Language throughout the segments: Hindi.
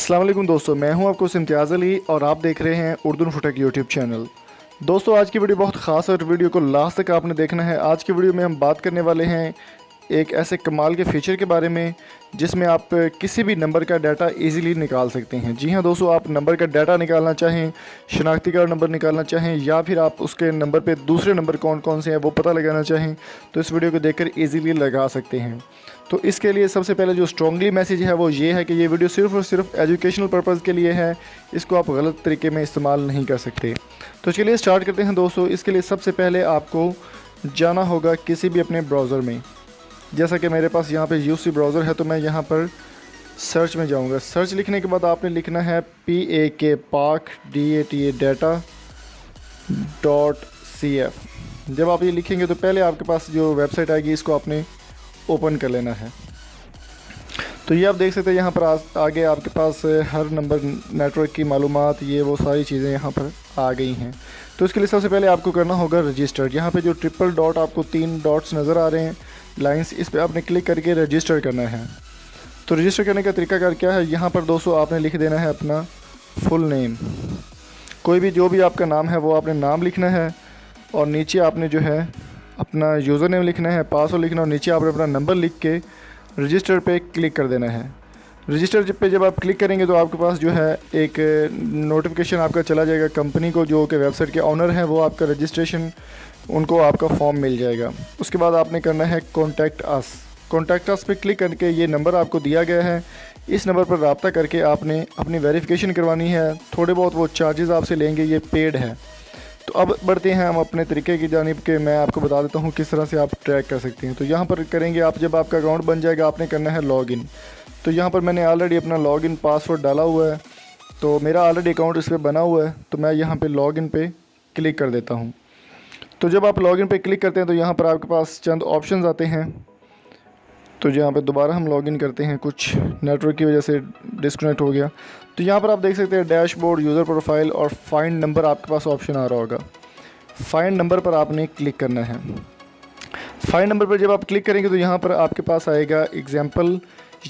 अस्सलाम वालेकुम दोस्तों, मैं हूं आपको इम्तियाज़ अली और आप देख रहे हैं उर्दू फुटक यूट्यूब चैनल। दोस्तों आज की वीडियो बहुत ख़ास है और वीडियो को लास्ट तक आपने देखना है। आज की वीडियो में हम बात करने वाले हैं एक ऐसे कमाल के फ़ीचर के बारे में जिसमें आप किसी भी नंबर का डाटा इजीली निकाल सकते हैं। जी हाँ दोस्तों, आप नंबर का डाटा निकालना चाहें, शनाख्ती कार्ड नंबर निकालना चाहें या फिर आप उसके नंबर पे दूसरे नंबर कौन कौन से हैं वो पता लगाना चाहें तो इस वीडियो को देखकर इजीली लगा सकते हैं। तो इसके लिए सबसे पहले जो स्ट्रॉन्गली मैसेज है वो ये है कि ये वीडियो सिर्फ़ और सिर्फ एजुकेशनल पर्पज़ के लिए है, इसको आप गलत तरीके में इस्तेमाल नहीं कर सकते। तो चलिए स्टार्ट करते हैं दोस्तों। इसके लिए सबसे पहले आपको जाना होगा किसी भी अपने ब्राउज़र में। जैसा कि मेरे पास यहाँ पे यूसी ब्राउज़र है तो मैं यहाँ पर सर्च में जाऊँगा। सर्च लिखने के बाद आपने लिखना है PAK data.cf। जब आप ये लिखेंगे तो पहले आपके पास जो वेबसाइट आएगी इसको आपने ओपन कर लेना है। तो ये आप देख सकते हैं यहाँ पर आगे आपके पास हर नंबर, नेटवर्क की मालूमात, ये वो सारी चीज़ें यहाँ पर आ गई हैं। तो इसके लिए सबसे पहले आपको करना होगा रजिस्टर। यहाँ पे जो ट्रिपल डॉट आपको 3 डॉट्स नज़र आ रहे हैं, लाइंस, इस पर आपने क्लिक करके रजिस्टर करना है। तो रजिस्टर करने का तरीका क्या है, यहाँ पर दोस्तों आपने लिख देना है अपना फुल नेम। कोई भी जो भी आपका नाम है वो आपने नाम लिखना है और नीचे आपने जो है अपना यूज़र नेम लिखना है, पासवर्ड लिखना और नीचे आपने अपना नंबर लिख के रजिस्टर पे क्लिक कर देना है। रजिस्टर पे जब आप क्लिक करेंगे तो आपके पास जो है एक नोटिफिकेशन आपका चला जाएगा कंपनी को, जो कि वेबसाइट के ऑनर हैं, वो आपका रजिस्ट्रेशन, उनको आपका फॉर्म मिल जाएगा। उसके बाद आपने करना है कॉन्टैक्ट अस पे क्लिक करके ये नंबर आपको दिया गया है, इस नंबर पर रब्ता करके आपने अपनी वेरिफिकेशन करवानी है। थोड़े बहुत वो चार्जेस आपसे लेंगे, ये पेड है। तो अब बढ़ते हैं हम अपने तरीके की जानिब के। मैं आपको बता देता हूँ किस तरह से आप ट्रैक कर सकते हैं। तो यहाँ पर करेंगे आप, जब आपका अकाउंट बन जाएगा आपने करना है लॉगिन। तो यहाँ पर मैंने ऑलरेडी अपना लॉगिन पासवर्ड डाला हुआ है, तो मेरा ऑलरेडी अकाउंट इस पर बना हुआ है। तो मैं यहाँ पे लॉगिन पे क्लिक कर देता हूँ। तो जब आप लॉगिन पे क्लिक करते हैं तो यहाँ पर आपके पास चंद ऑप्शंस आते हैं। तो यहाँ पे दोबारा हम लॉगिन करते हैं, कुछ नेटवर्क की वजह से डिस्कनेक्ट हो गया। तो यहाँ पर आप देख सकते हैं डैशबोर्ड, यूज़र प्रोफाइल और फाइंड नंबर, आपके पास ऑप्शन आ रहा होगा। फाइंड नंबर पर आपने क्लिक करना है। फाइंड नंबर पर जब आप क्लिक करेंगे तो यहाँ पर आपके पास आएगा एग्जाम्पल।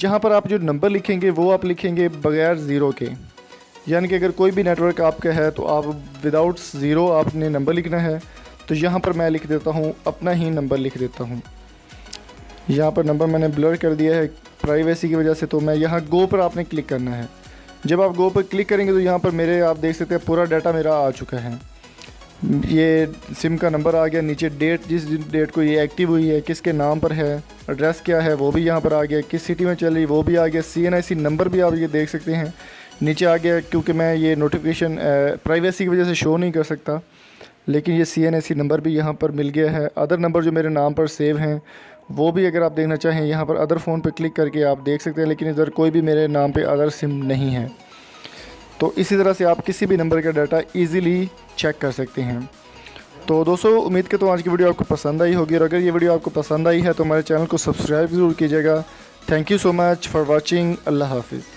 यहाँ पर आप जो नंबर लिखेंगे वो आप लिखेंगे बगैर ज़ीरो के, यानी कि अगर कोई भी नेटवर्क आपका है तो आप विदाउट ज़ीरो आपने नंबर लिखना है। तो यहाँ पर मैं लिख देता हूँ, अपना ही नंबर लिख देता हूँ। यहाँ पर नंबर मैंने ब्लर कर दिया है प्राइवेसी की वजह से, तो मैं यहाँ गो पर आपने क्लिक करना है। जब आप गो पर क्लिक करेंगे तो यहाँ पर मेरे, आप देख सकते हैं पूरा डाटा मेरा आ चुका है। ये सिम का नंबर आ गया, नीचे डेट, जिस डेट को ये एक्टिव हुई है, किसके नाम पर है, एड्रेस क्या है वो भी यहाँ पर आ गया, किस सिटी में चल रही वो भी आ गया, CNIC नंबर भी आप ये देख सकते हैं नीचे आ गया। क्योंकि मैं ये नोटिफिकेशन प्राइवेसी की वजह से शो नहीं कर सकता, लेकिन ये CNIC नंबर भी यहाँ पर मिल गया है। अदर नंबर जो मेरे नाम पर सेव हैं वो भी अगर आप देखना चाहें यहाँ पर अदर फ़ोन पे क्लिक करके आप देख सकते हैं, लेकिन इधर कोई भी मेरे नाम पे अदर सिम नहीं है। तो इसी तरह से आप किसी भी नंबर का डाटा इजीली चेक कर सकते हैं। तो दोस्तों उम्मीद करता हूँ आज की वीडियो आपको पसंद आई होगी, और अगर ये वीडियो आपको पसंद आई है तो हमारे चैनल को सब्सक्राइब ज़रूर कीजिएगा। Thank you so much for watching. अल्लाह हाफिज़।